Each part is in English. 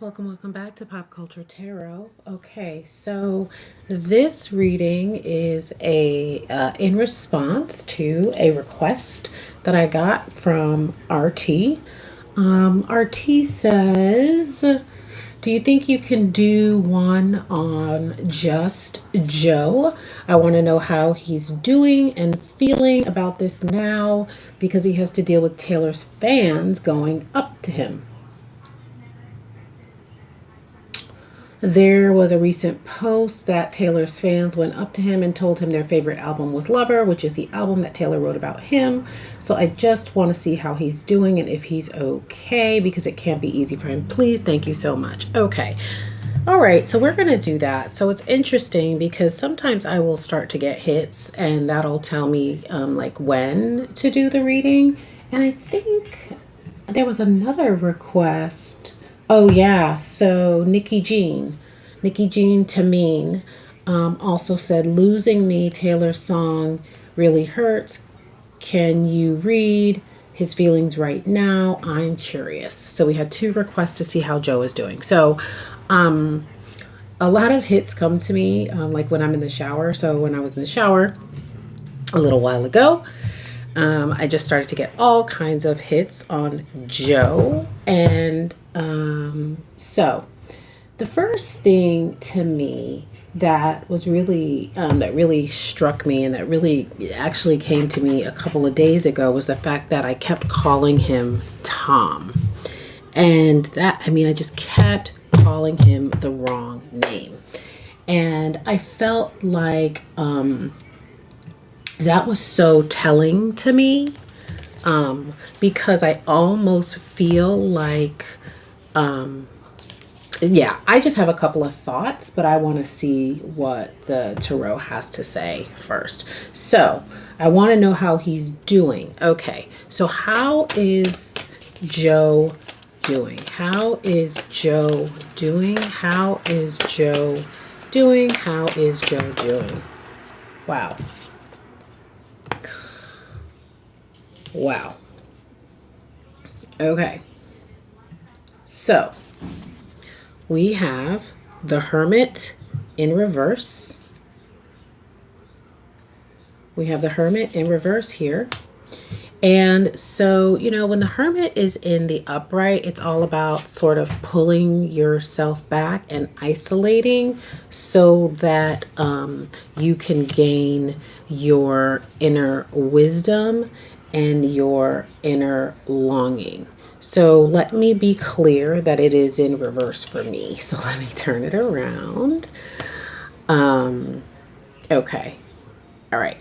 Welcome back to Pop Culture Tarot. Okay, so this reading is a in response to a request that I got from RT. RT says, "Do you think you can do one on just Joe? I want to know how he's doing and feeling about this now because he has to deal with Taylor's fans going up to him." There was a recent post that Taylor's fans went up to him and told him their favorite album was Lover, which is the album that Taylor wrote about him. So I just want to see how he's doing and if he's okay because it can't be easy for him. Please, thank you so much. Okay. All right, so we're going to do that. So it's interesting because sometimes I will start to get hits and that'll tell me like when to do the reading. And I think there was another request. Oh yeah, so Nikki Jean Tameen also said, "Losing Me, Taylor's song really hurts. Can you read his feelings right now? I'm curious." So we had two requests to see how Joe is doing. So a lot of hits come to me like when I'm in the shower. So when I was in the shower a little while ago, I just started to get all kinds of hits on Joe. And so the first thing to me that was really that really struck me and that really actually came to me a couple of days ago was the fact that I kept calling him Tom. And that, I mean, I just kept calling him the wrong name. And I felt like that was so telling to me because I almost feel like, yeah, I just have a couple of thoughts, but I want to see what the tarot has to say first. So I want to know how he's doing. Okay, so how is Joe doing? How is Joe doing? How is Joe doing? How is Joe doing? Wow. Wow. Okay. So we have the Hermit in reverse. We have the Hermit in reverse here. And so, you know, when the Hermit is in the upright, it's all about sort of pulling yourself back and isolating so that you can gain your inner wisdom and your inner longing. So let me be clear that it is in reverse for me. So let me turn it around. Okay. All right.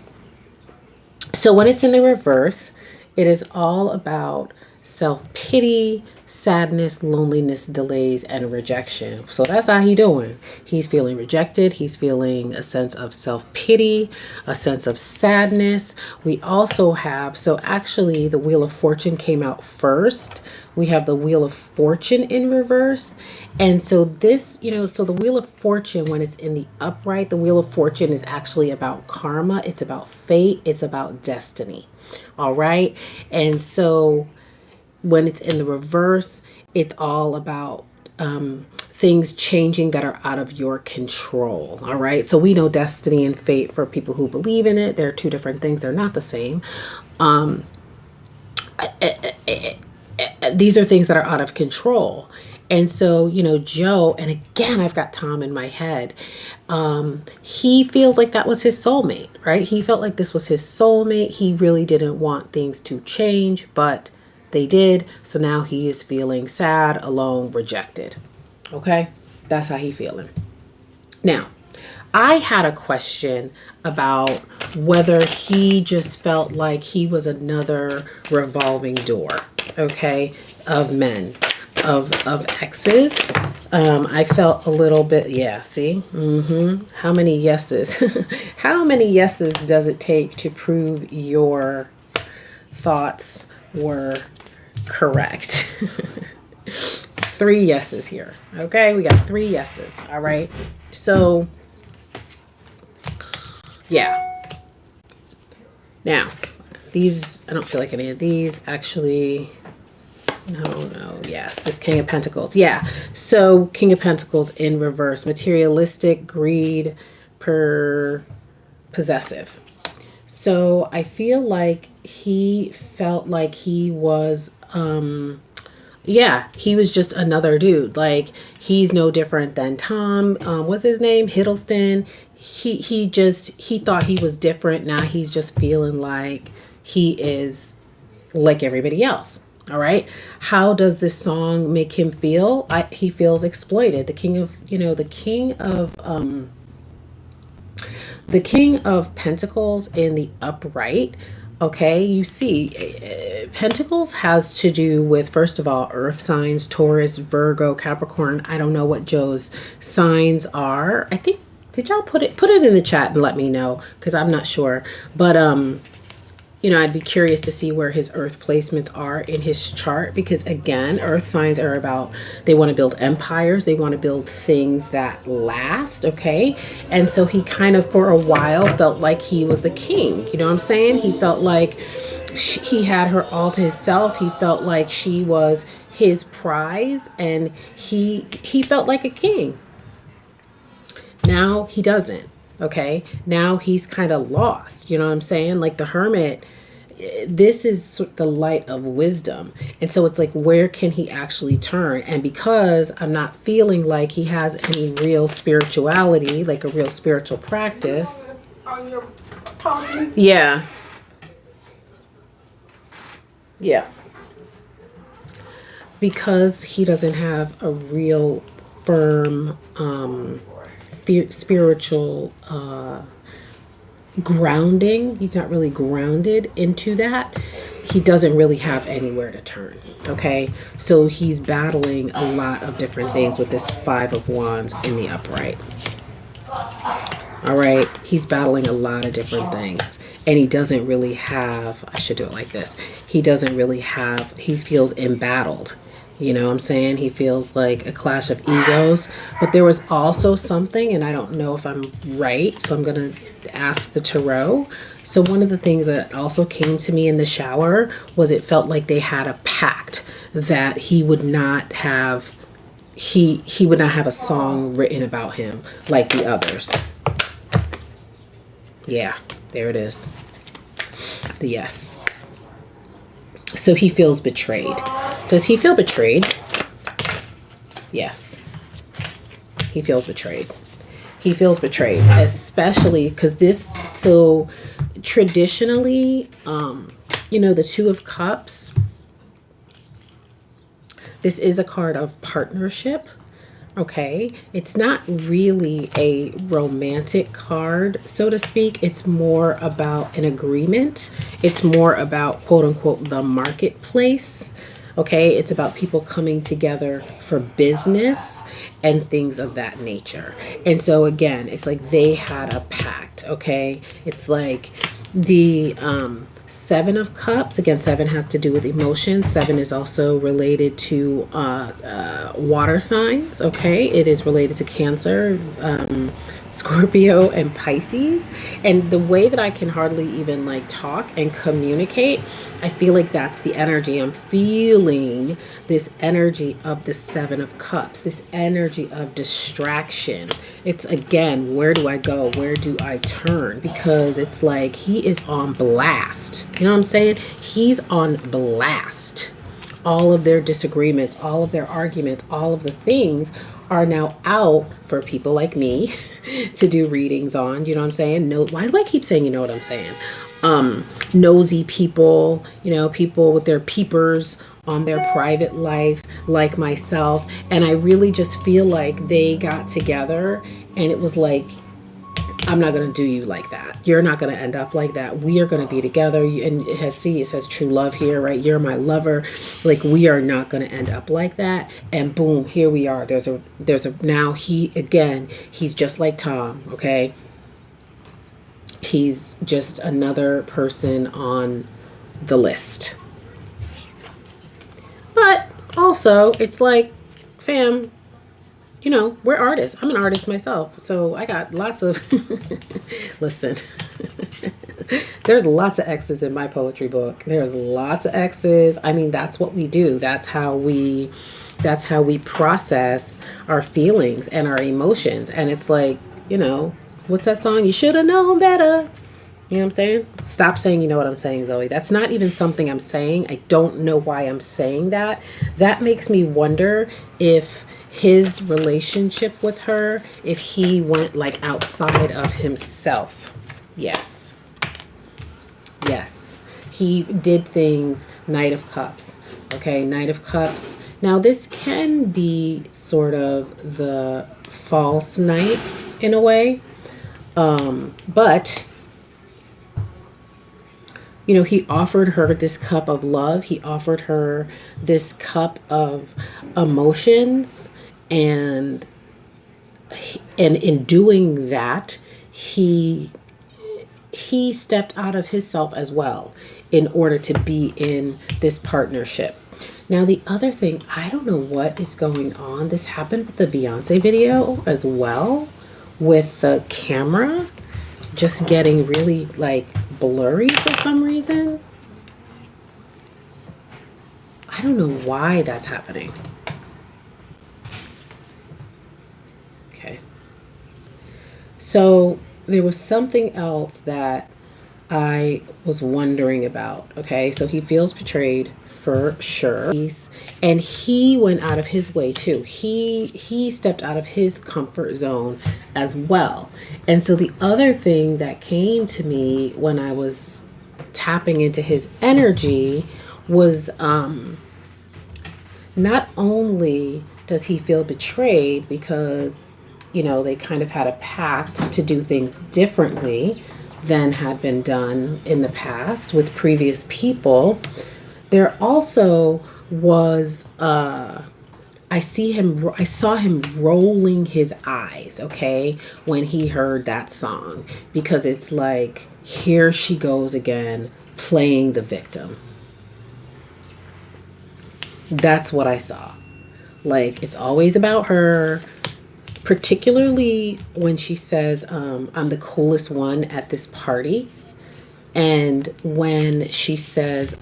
So when it's in the reverse, it is all about self-pity, sadness, loneliness, delays, and rejection. So that's how he doing. He's feeling rejected. He's feeling a sense of self-pity, a sense of sadness. We also have, so actually the Wheel of Fortune came out first. We have the Wheel of Fortune in reverse. And so this, you know, so the Wheel of Fortune, when it's in the upright, the Wheel of Fortune is actually about karma. It's about fate. It's about destiny. All right. And so when it's in the reverse, it's all about things changing that are out of your control. All right. So we know destiny and fate for people who believe in it. They're two different things. They're not the same. These are things that are out of control. And so, you know, Joe, and again, I've got Tom in my head. He feels like that was his soulmate, right? He felt like this was his soulmate. He really didn't want things to change, but they did. So now he is feeling sad, alone, rejected. Okay? That's how he's feeling. Now, I had a question about whether he just felt like he was another revolving door, okay, of men, of exes. I felt a little bit, yeah, see? How many yeses? How many yeses does it take to prove your thoughts were correct? Three yeses here, okay? We got three yeses, all right? So yeah. Now, these, I don't feel like any of these actually No. Yes, this King of Pentacles. Yeah. So King of Pentacles in reverse. Materialistic, greed, possessive. So I feel like he felt like he was, yeah, he was just another dude. Like, he's no different than Tom. What's his name? Hiddleston. He thought he was different. Now he's just feeling like he is like everybody else. All right. How does this song make him feel? He feels exploited. The King of Pentacles in the upright. Okay, you see, Pentacles has to do with, first of all, earth signs, Taurus, Virgo, Capricorn. I don't know what Joe's signs are. I think, did y'all put it in the chat and let me know, because I'm not sure. But I'd be curious to see where his earth placements are in his chart, because again, earth signs are about, they want to build empires. They want to build things that last. Okay. And so he kind of, for a while, felt like he was the king. You know what I'm saying? He felt like he had her all to himself. He felt like she was his prize, and he felt like a king. Now he doesn't. Okay. Now he's kind of lost. You know what I'm saying? Like the Hermit, this is the light of wisdom. And so it's like, where can he actually turn? And because I'm not feeling like he has any real spirituality, like a real spiritual practice. Are you talking? Yeah. Yeah. Because he doesn't have a real firm spiritual grounding. He's not really grounded into that. He doesn't really have anywhere to turn. Okay. So he's battling a lot of different things with this Five of Wands in the upright. All right. He's battling a lot of different things, and he doesn't really have, I should do it like this. He feels embattled. You know what I'm saying? He feels like a clash of egos. But there was also something, and I don't know if I'm right, so I'm going to ask the tarot. So one of the things that also came to me in the shower was, it felt like they had a pact that he would not have a song written about him like the others. Yeah, there it is. The yes. So he feels betrayed. Does he feel betrayed? Yes. He feels betrayed. He feels betrayed, especially because so traditionally, the Two of Cups, this is a card of partnership. Okay. It's not really a romantic card, so to speak. It's more about an agreement. It's more about, quote unquote, the marketplace. Okay. It's about people coming together for business and things of that nature. And so again, it's like they had a pact. Okay. It's like the, Seven of Cups. Again, seven has to do with emotions. Seven is also related to water signs. Okay, it is related to Cancer, Scorpio, and Pisces. And the way that I can hardly even like talk and communicate, I feel like that's the energy. I'm feeling this energy of the Seven of Cups, this energy of distraction. It's again, where do I go? Where do I turn? Because it's like he is on blast. You know what I'm saying? He's on blast. All of their disagreements, all of their arguments, all of the things are now out for people like me to do readings on. You know what I'm saying? No, why do I keep saying, you know what I'm saying? Nosy people, people with their peepers on their private life, like myself. And I really just feel like they got together and it was like, I'm not going to do you like that. You're not going to end up like that. We are going to be together. And it says true love here, right? You're my lover. Like, we are not going to end up like that. And boom, here we are. Now he's just like Tom. Okay. He's just another person on the list. But also it's like, fam, you know, we're artists. I'm an artist myself. So I got lots of, listen, there's lots of X's in my poetry book. There's lots of X's. I mean, that's what we do. That's how we process our feelings and our emotions. And it's like, you know, what's that song? You should have known better. You know what I'm saying? Stop saying you know what I'm saying, Zoe. That's not even something I'm saying. I don't know why I'm saying that. That makes me wonder if his relationship with her, if he went like outside of himself. Yes. Yes. He did things, Knight of Cups. Okay, Knight of Cups. Now this can be sort of the false knight in a way. But you know, he offered her this cup of love. He offered her this cup of emotions. And in doing that, he stepped out of himself as well in order to be in this partnership. Now, the other thing, I don't know what is going on. This happened with the Beyonce video as well, with the camera just getting really like blurry for some reason. I don't know why that's happening. Okay. So there was something else that I was wondering about. Okay. So he feels betrayed for sure. And he went out of his way too. He stepped out of his comfort zone as well. And so the other thing that came to me when I was tapping into his energy was not only does he feel betrayed because, you know, they kind of had a pact to do things differently than had been done in the past with previous people, there also was I saw him rolling his eyes, okay, when he heard that song, because it's like, here she goes again playing the victim. That's what I saw. Like, it's always about her, particularly when she says, I'm the coolest one at this party. And when she says,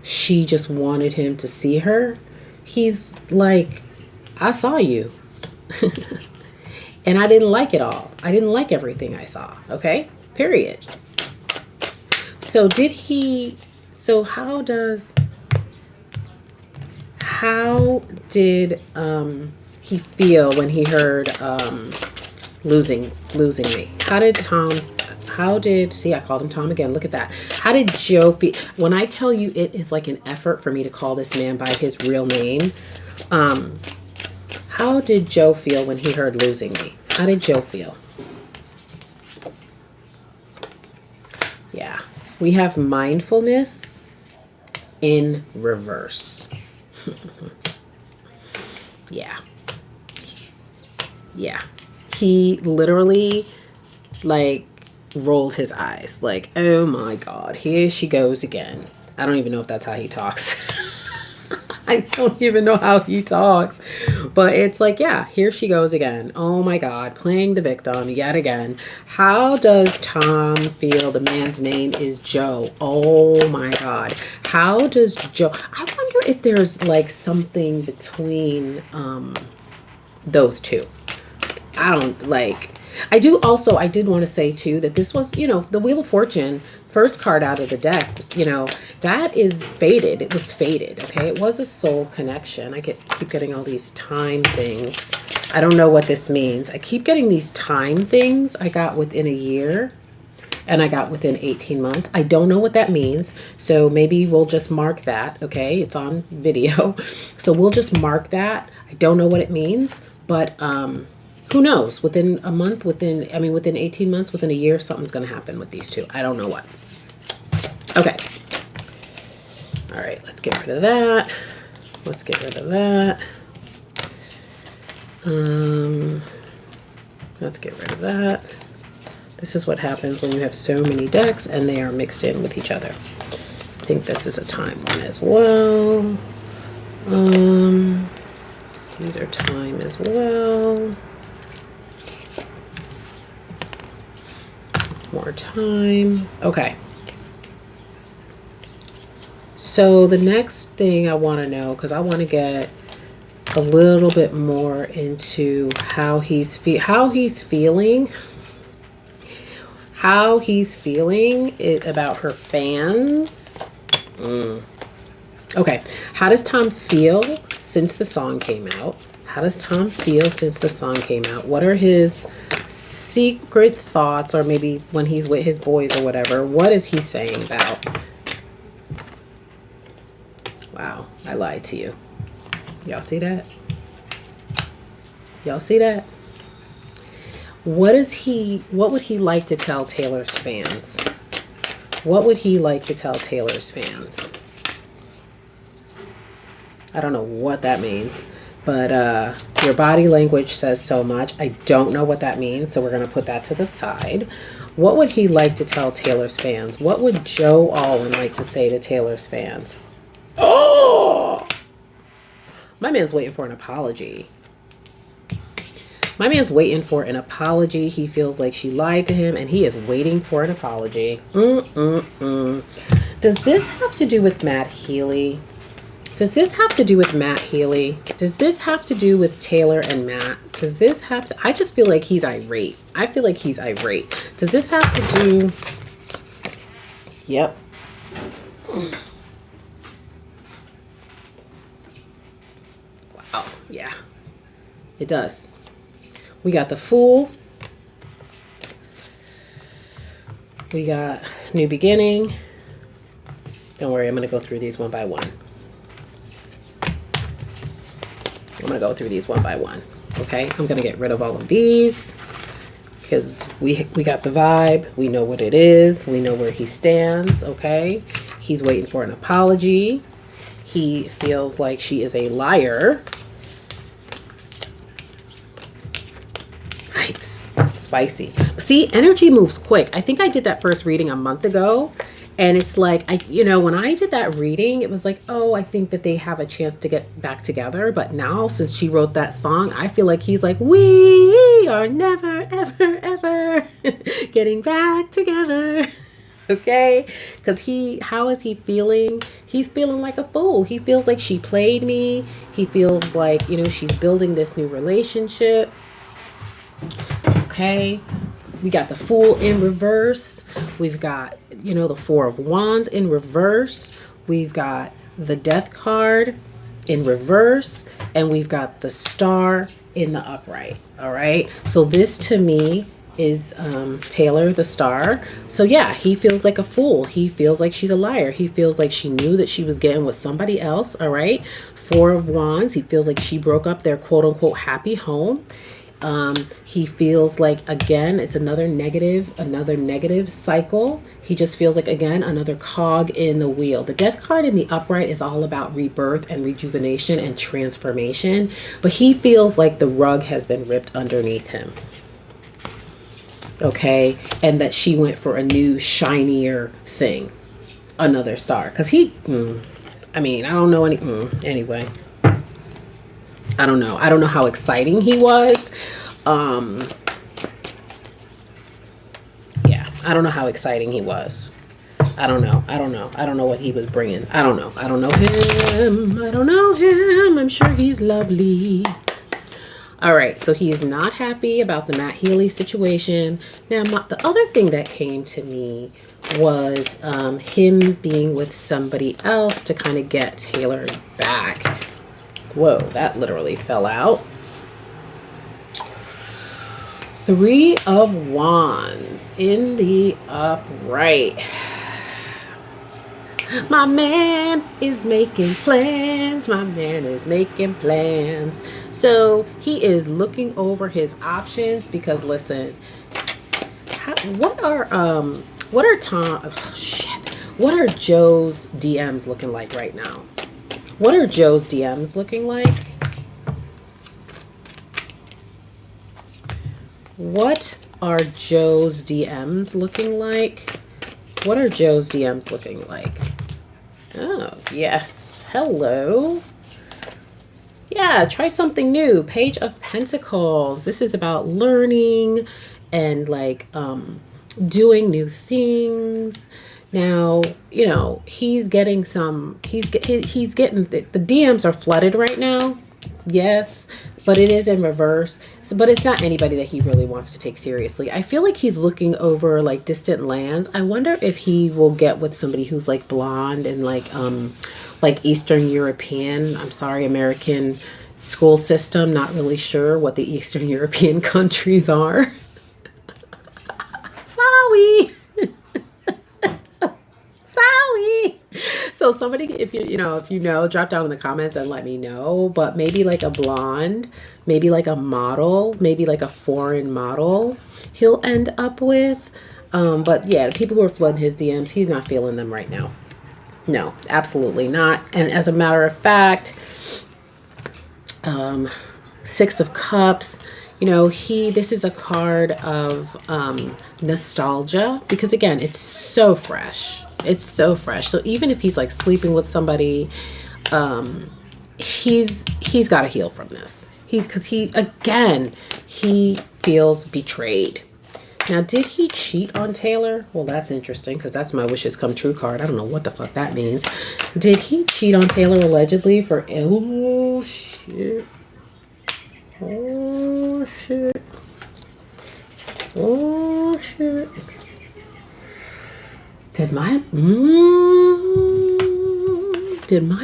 she just wanted him to see her, he's like, I saw you. And I didn't like it all. I didn't like everything I saw. Okay? Period. So how did he feel when he heard losing me? See, I called him Tom again. Look at that. How did Joe feel? When I tell you it is like an effort for me to call this man by his real name, how did Joe feel when he heard losing me? How did Joe feel? Yeah. We have mindfulness in reverse. Yeah. Yeah. He literally like rolled his eyes like, oh my God, here she goes again. I don't even know if that's how he talks. I don't even know how he talks, but it's like, yeah, here she goes again. Oh my God, playing the victim yet again. How does Tom feel? The man's name is Joe. Oh my God. How does Joe, I wonder if there's like something between those two. I did want to say too that this was, you know, the Wheel of Fortune, first card out of the deck, you know, that is fated. It was fated. Okay. It was a soul connection. I keep getting all these time things. I don't know what this means. I keep getting these time things. I got within a year and I got within 18 months. I don't know what that means. So maybe we'll just mark that. Okay. It's on video. So we'll just mark that. I don't know what it means, but, who knows? Within a month, within 18 months, within a year, something's going to happen with these two. I don't know what. Okay. All right. Let's get rid of that. Let's get rid of that. Let's get rid of that. This is what happens when you have so many decks and they are mixed in with each other. I think this is a time one as well. These are time as well. More time. Okay. So the next thing I want to know, because I want to get a little bit more into how he's feeling about her fans. Okay, how does Tom feel since the song came out? How does Tom feel since the song came out? What are his secret thoughts, or maybe when he's with his boys or whatever? What is he saying about? Wow, I lied to you. Y'all see that? Y'all see that? What would he like to tell Taylor's fans? What would he like to tell Taylor's fans? I don't know what that means, but your body language says so much. I don't know what that means, so we're going to put that to the side. What would he like to tell Taylor's fans? What would Joe Alwyn like to say to Taylor's fans? Oh! My man's waiting for an apology. My man's waiting for an apology. He feels like she lied to him, and he is waiting for an apology. Does this have to do with Matty Healy? Does this have to do with Matty Healy? Does this have to do with Taylor and Matt? Does this have to... I just feel like he's irate. I feel like he's irate. Does this have to do... Yep. Wow. Yeah. It does. We got the Fool. We got New Beginning. Don't worry, I'm going to go through these one by one. I'm going to go through these one by one. Okay? I'm going to get rid of all of these because we got the vibe. We know what it is. We know where he stands. Okay? He's waiting for an apology. He feels like she is a liar. Yikes. Spicy. See, energy moves quick. I think I did that first reading a month ago. And it's like, when I did that reading, it was like, oh, I think that they have a chance to get back together. But now, since she wrote that song, I feel like he's like, we are never, ever, ever getting back together. Okay? Because how is he feeling? He's feeling like a fool. He feels like she played me. He feels like, she's building this new relationship. Okay? We got the Fool in reverse. We've got, the Four of Wands in reverse. We've got the Death card in reverse. And we've got the Star in the upright. All right. So this to me is Taylor, the Star. So yeah, he feels like a fool. He feels like she's a liar. He feels like she knew that she was getting with somebody else. All right. Four of Wands. He feels like she broke up their quote unquote happy home. He feels like, again, it's another negative cycle. He just feels like, again, another cog in the wheel. The Death card in the upright is all about rebirth and rejuvenation and transformation, but he feels like the rug has been ripped underneath him. Okay. And that she went for a new, shinier thing, another star. Cause I don't know anyway. I don't know. I don't know how exciting he was. Yeah, I don't know how exciting he was. I don't know. I don't know what he was bringing. I don't know. I don't know him. I'm sure he's lovely. All right, so he's not happy about the Matty Healy situation. Now, the other thing that came to me was him being with somebody else to kind of get Taylor back. Whoa, that literally fell out. Three of Wands in the upright. My man is making plans. My man is making plans. So he is looking over his options because, listen, what are Joe's DMs looking like right now? What are Joe's DMs looking like? What are Joe's DMs looking like? What are Joe's DMs looking like? Oh, yes. Hello. Yeah, try something new. Page of Pentacles. This is about learning and like doing new things. Now, you know, he's getting some he's getting the DMs are flooded right now. Yes, but it is in reverse. So, but it's not anybody that he really wants to take seriously. I feel like he's looking over like distant lands. I wonder if he will get with somebody who's like blonde and like Eastern European. I'm sorry, American school system. Not really sure what the Eastern European countries are. Sorry. Sorry. So somebody, if you know, drop down in the comments and let me know. But maybe like a blonde, maybe like a model, maybe like a foreign model he'll end up with. But yeah, the people who are flooding his DMs, he's not feeling them right now. No, absolutely not. And as a matter of fact, Six of Cups, you know, this is a card of nostalgia, because again, it's so fresh. It's so fresh. So even if he's like sleeping with somebody, he's got to heal from this. Because he feels betrayed. Now, did he cheat on Taylor? Well, that's interesting, because that's my wishes come true card. I don't know what the fuck that means. Did he cheat on Taylor allegedly for... Oh, shit. Oh, shit. Oh, shit. Did my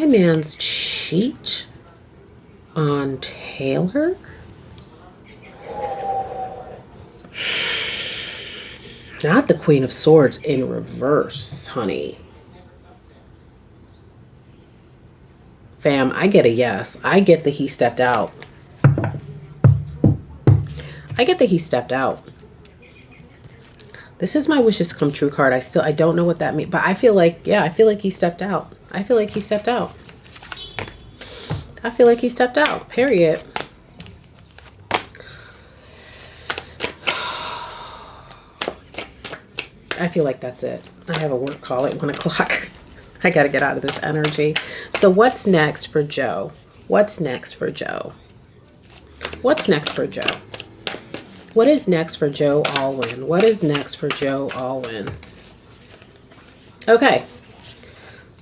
mans cheat on Taylor? Not the Queen of Swords in reverse, honey. Fam, I get a yes. I get that he stepped out. I get that he stepped out. This is my wishes come true card. I don't know what that means, but I feel like, yeah, I feel like he stepped out. I feel like he stepped out. I feel like he stepped out, period. I feel like that's it. I have a work call at 1 o'clock. I got to get out of this energy. So what's next for Joe? What's next for Joe? What's next for Joe? What is next for Joe Alwyn? What is next for Joe Alwyn? Okay.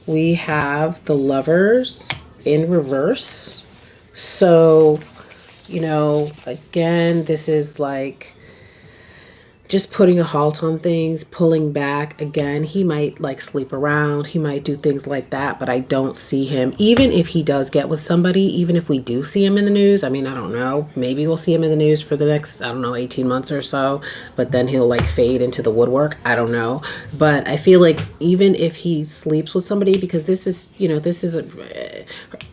We have the Lovers in reverse. So, you know, again, this is like just putting a halt on things, pulling back. Again, he might like sleep around. He might do things like that, but I don't see him. Even if he does get with somebody, even if we do see him in the news, I mean, I don't know. Maybe we'll see him in the news for the next, I don't know, 18 months or so, but then he'll like fade into the woodwork. I don't know. But I feel like even if he sleeps with somebody, because this is, you know, this is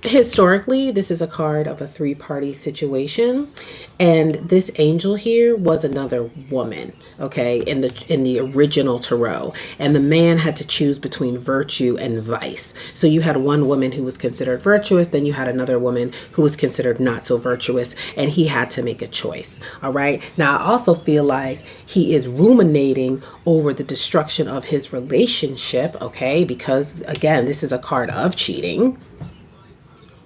historically, this is a card of a three-party situation. And this angel here was another woman, okay, in the original tarot. And the man had to choose between virtue and vice. So you had one woman who was considered virtuous, then you had another woman who was considered not so virtuous, and he had to make a choice, all right? Now, I also feel like he is ruminating over the destruction of his relationship, okay? Because, again, this is a card of cheating.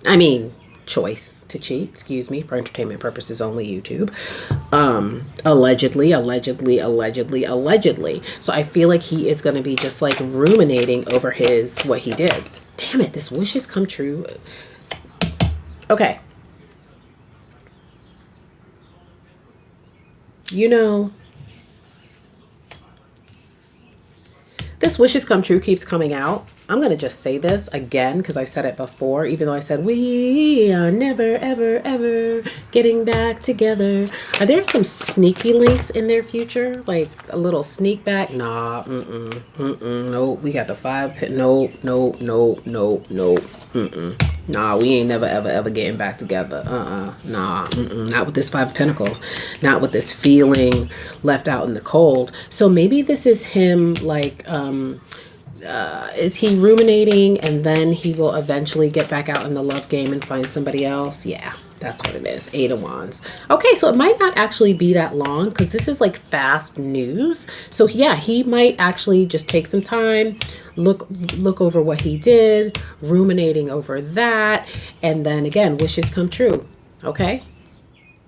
I mean, choice to cheat, excuse me, for entertainment purposes only, YouTube. Allegedly. So I feel like he is going to be just like ruminating over what he did. Damn it, this wish has come true. Okay. You know, this wish has come true keeps coming out. I'm going to just say this again because I said it before, even though I said we are never, ever, ever getting back together. Are there some sneaky links in their future? Like a little sneak back? Nah, no, we got the 5, no, nah, we ain't never, ever, ever getting back together. Nah, not with this 5 of Pentacles, not with this feeling left out in the cold. So maybe this is him like, is he ruminating and then he will eventually get back out in the love game and find somebody else? Yeah, That's what it is. 8 of Wands. Okay, so it might not actually be that long because this is like fast news. So yeah, he might actually just take some time, look over what he did, ruminating over that, and then again, wishes come true. Okay?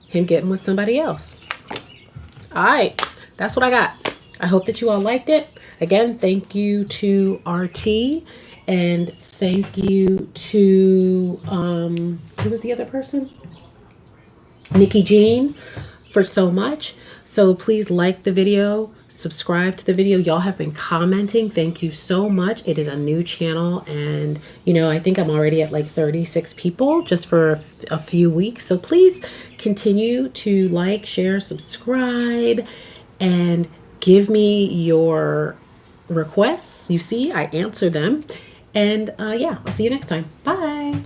Him getting with somebody else. All right. That's what I got. I hope that you all liked it. Again, thank you to RT and thank you to who was the other person? Nikki Jean for so much. So please like the video, subscribe to the video. Y'all have been commenting. Thank you so much. It is a new channel, and you know, I think I'm already at like 36 people just for a few weeks. So please continue to like, share, subscribe, and give me your requests. You see, I answer them. And yeah, I'll see you next time. Bye.